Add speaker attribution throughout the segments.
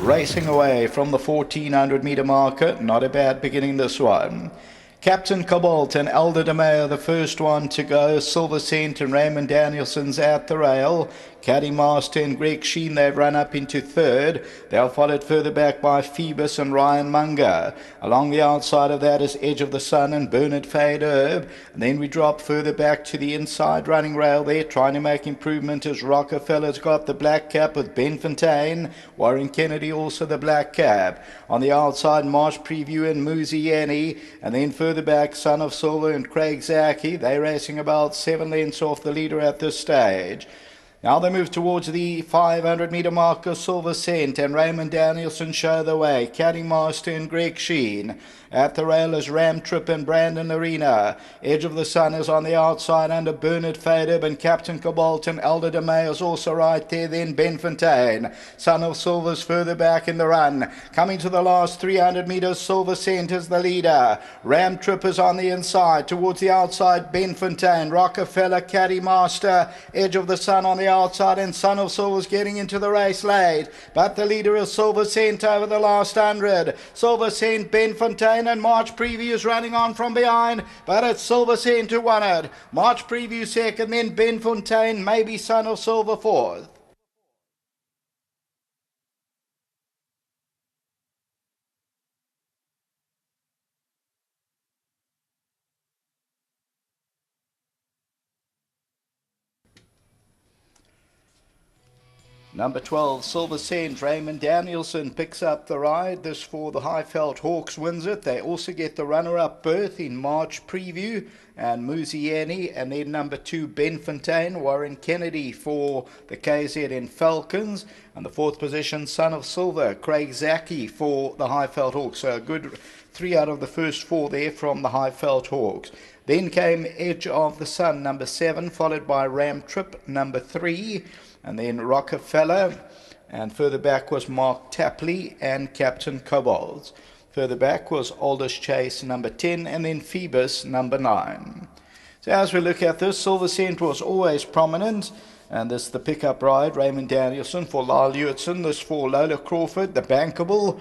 Speaker 1: racing away from the 1400-meter marker. Not a bad beginning, this one. Captain Cobalt and Elder de Meyer, the first one to go. Silver Cent and Raymond Danielson's at the rail. Caddy Master and Greg Sheen, they've run up into third. They're followed further back by Phoebus and Ryan Munger. Along the outside of that is Edge of the Sun and Bernard Fade Herb. And then we drop further back to the inside running rail there, trying to make improvement as Rockefeller's got the black cap with Ben Fontaine. Warren Kennedy also the black cap. On the outside, Marsh Preview and Muzieni. And then further back, Son of Silver and Craig Zaki. They're racing about 7 lengths off the leader at this stage. Now they move towards the 500-meter marker. Silver Cent and Raymond Danielson show the way. Caddy Master and Greg Sheen. At the rail is Ram Trip and Brandon Arena. Edge of the Sun is on the outside under Bernard Fadeb and Captain Cobalt and Elder de May is also right there. Then Ben Fontaine. Son of Silver's further back in the run. Coming to the last 300 meters, Silver Cent is the leader. Ram Trip is on the inside. Towards the outside, Ben Fontaine. Rockefeller, Caddy Master. Edge of the Sun on the outside and Son of Silver's getting into the race late. But the leader is Silver Cent over the last 100. Silver Cent, Ben Fontaine and March Preview is running on from behind, but it's Silver Cent who won it. March Preview second, then Ben Fontaine, maybe Son of Silver fourth. Number 12, Silver Cent, Raymond Danielson picks up the ride. This for the Highveld Hawks wins it. They also get the runner-up berth in March Preview and Muzieni. And then number 2, Ben Fontaine, Warren Kennedy for the KZN Falcons. And the fourth position, Son of Silver, Craig Zaki for the Highveld Hawks. So a good 3 out of the first 4 there from the Highveld Hawks. Then came Edge of the Sun, number 7, followed by Ram Trip, number 3. And then Rockefeller, and further back was Mark Tapley and Captain Cobalt. Further back was Aldous Chase, number 10, and then Phoebus, number 9. So as we look at this, Silver Cent was always prominent, and this is the pickup ride, Raymond Danielson for Lyle Hewitson, this for Lola Crawford, the bankable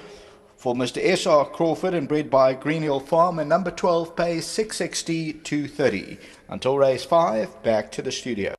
Speaker 1: for Mr. S.R. Crawford and bred by Green Hill Farm, and number 12 pays 660 230. Until race 5, back to the studio.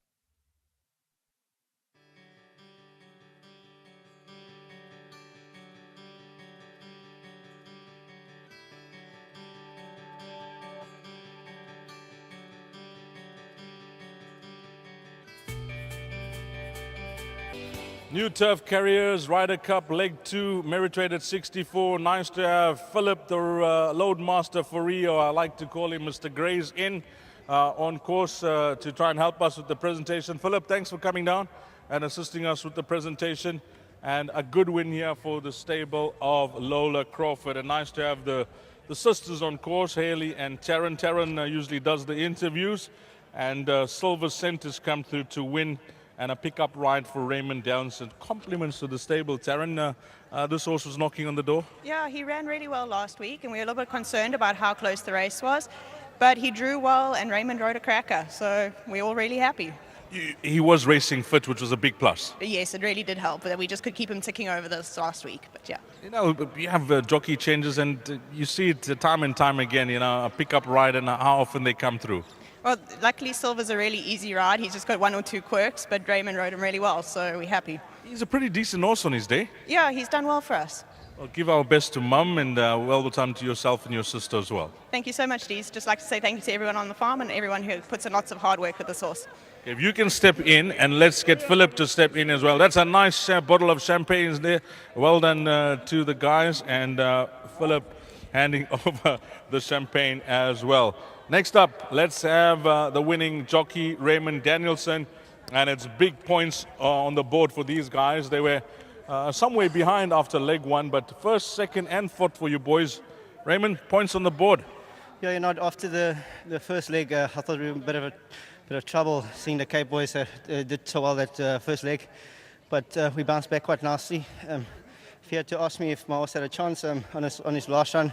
Speaker 2: New Turf Carriers, Ryder Cup, Leg 2, merit rated 64. Nice to have Philip, the load master for Rio. I like to call him Mr. Grays in on course to try and help us with the presentation. Philip, thanks for coming down and assisting us with the presentation. And a good win here for the stable of Lola Crawford. And nice to have the sisters on course, Haley and Taryn. Taryn usually does the interviews. And Silver Cent has come through to win. And a pickup ride for Raymond Danielson. Compliments to the stable. Taryn, this horse was knocking on the door.
Speaker 3: Yeah, he ran really well last week, and we were a little bit concerned about how close the race was. But he drew well, and Raymond rode a cracker, so we're all really happy.
Speaker 2: He was racing fit, which was a big plus.
Speaker 3: Yes, it really did help, that we just could keep him ticking over this last week, but yeah.
Speaker 2: You know, you have jockey changes, and you see it time and time again, you know, a pickup ride and how often they come through.
Speaker 3: Well, luckily Silver's a really easy ride. He's just got 1 or 2 quirks, but Raymond rode him really well, so we're happy.
Speaker 2: He's a pretty decent horse on his day.
Speaker 3: Yeah, he's done well for us.
Speaker 2: Well, give our best to Mum, and well done to yourself and your sister as well.
Speaker 3: Thank you so much, Dees. Just like to say thank you to everyone on the farm and everyone who puts in lots of hard work with this horse.
Speaker 2: If you can step in, and let's get Philip to step in as well. That's a nice bottle of champagne there. Well done to the guys, and Philip handing over the champagne as well. Next up, let's have the winning jockey, Raymond Danielson, and it's big points on the board for these guys. They were somewhere behind after leg 1, but first, second, and fourth for you boys. Raymond, points on the board.
Speaker 4: Yeah, you know, after the first leg, I thought we were in a bit of trouble seeing the Cape boys did so well that first leg, but we bounced back quite nicely. If you had to ask me if my horse had a chance on his last run,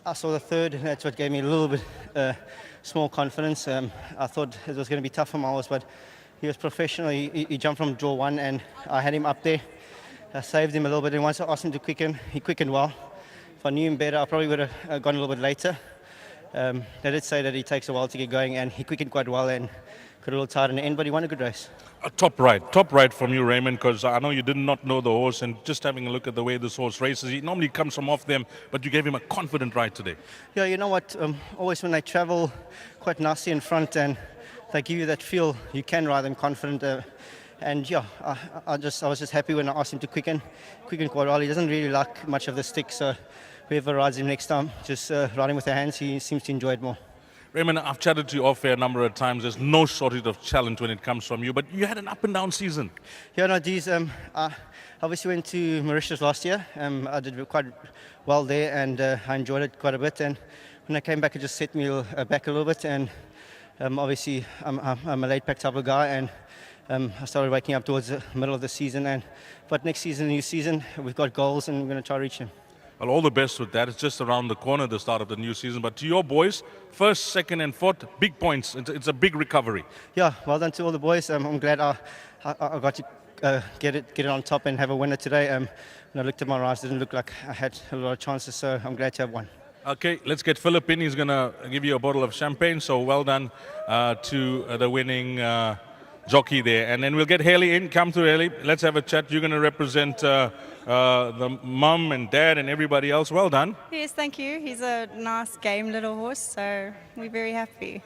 Speaker 4: I saw the third, and that's what gave me a little bit small confidence. I thought it was going to be tough for my horse, but he was professional. He jumped from draw 1, and I had him up there. I saved him a little bit, and once I asked him to quicken, he quickened well. If I knew him better, I probably would have gone a little bit later. They did say that he takes a while to get going, and he quickened quite well and got a little tired in the end, but he won a good race.
Speaker 2: Top right from you, Raymond, because I know you did not know the horse, and just having a look at the way this horse races, he normally comes from off them, but you gave him a confident ride today.
Speaker 4: Yeah, you know what? Always when they travel quite nicely in front and they give you that feel, you can ride them confident. And yeah, I was just happy when I asked him to quicken quite well. He doesn't really like much of the stick, so whoever rides him next time, just riding with their hands, he seems to enjoy it more.
Speaker 2: Raymond, I've chatted to you off air a number of times. There's no shortage of challenge when it comes from you, but you had an up and down season.
Speaker 4: Yeah, no, these. I obviously went to Mauritius last year. I did quite well there, and I enjoyed it quite a bit. And when I came back, it just set me back a little bit. And obviously, I'm a laid-back type of guy, and I started waking up towards the middle of the season. But next season, new season, we've got goals, and we're going to try to reach them.
Speaker 2: Well, all the best with that. It's just around the corner, the start of the new season. But to your boys, first, second, and fourth, big points. It's a big recovery.
Speaker 4: Yeah, well done to all the boys. I'm glad I got to get it on top and have a winner today. When I looked at my rides, it didn't look like I had a lot of chances, so I'm glad to have one.
Speaker 2: Okay, let's get Philip in. He's going to give you a bottle of champagne. So well done to the winning jockey there. And then we'll get Haley in. Come through, Haley. Let's have a chat. You're going to represent the mum and dad and everybody else. Well done.
Speaker 5: Yes, thank you. He's a nice game little horse, so we're very happy.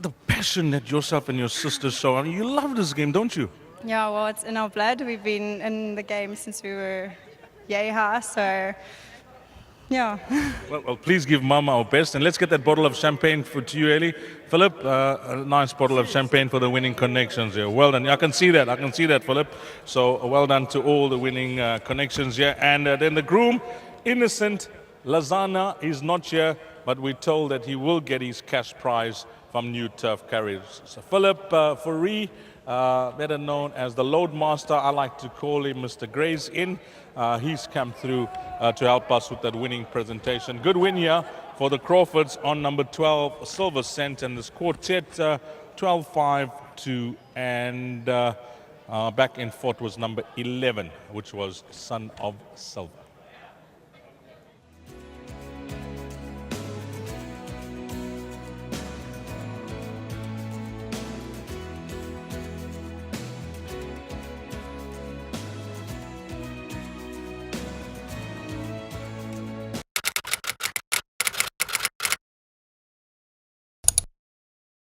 Speaker 2: The passion that yourself and your sisters show. I mean, you love this game, don't you?
Speaker 5: Yeah, well, it's in our blood. We've been in the game since we were yay high, so yeah.
Speaker 2: Well, please give Mum our best, and let's get that bottle of champagne to you, Ellie. Philip, a nice bottle of champagne for the winning connections here. Well done. I can see that, Philip. So well done to all the winning connections here. And then the groom, Innocent Lazana, is not here, but we're told that he will get his cash prize from New Turf Carriers. So Philip Fourie, better known as the Loadmaster, I like to call him Mr. Grey's Inn. He's come through to help us with that winning presentation. Good win here for the Crawfords on number 12, Silver Cent, and this quartet 12-5-2, and back in fourth was number 11, which was Son of Silver.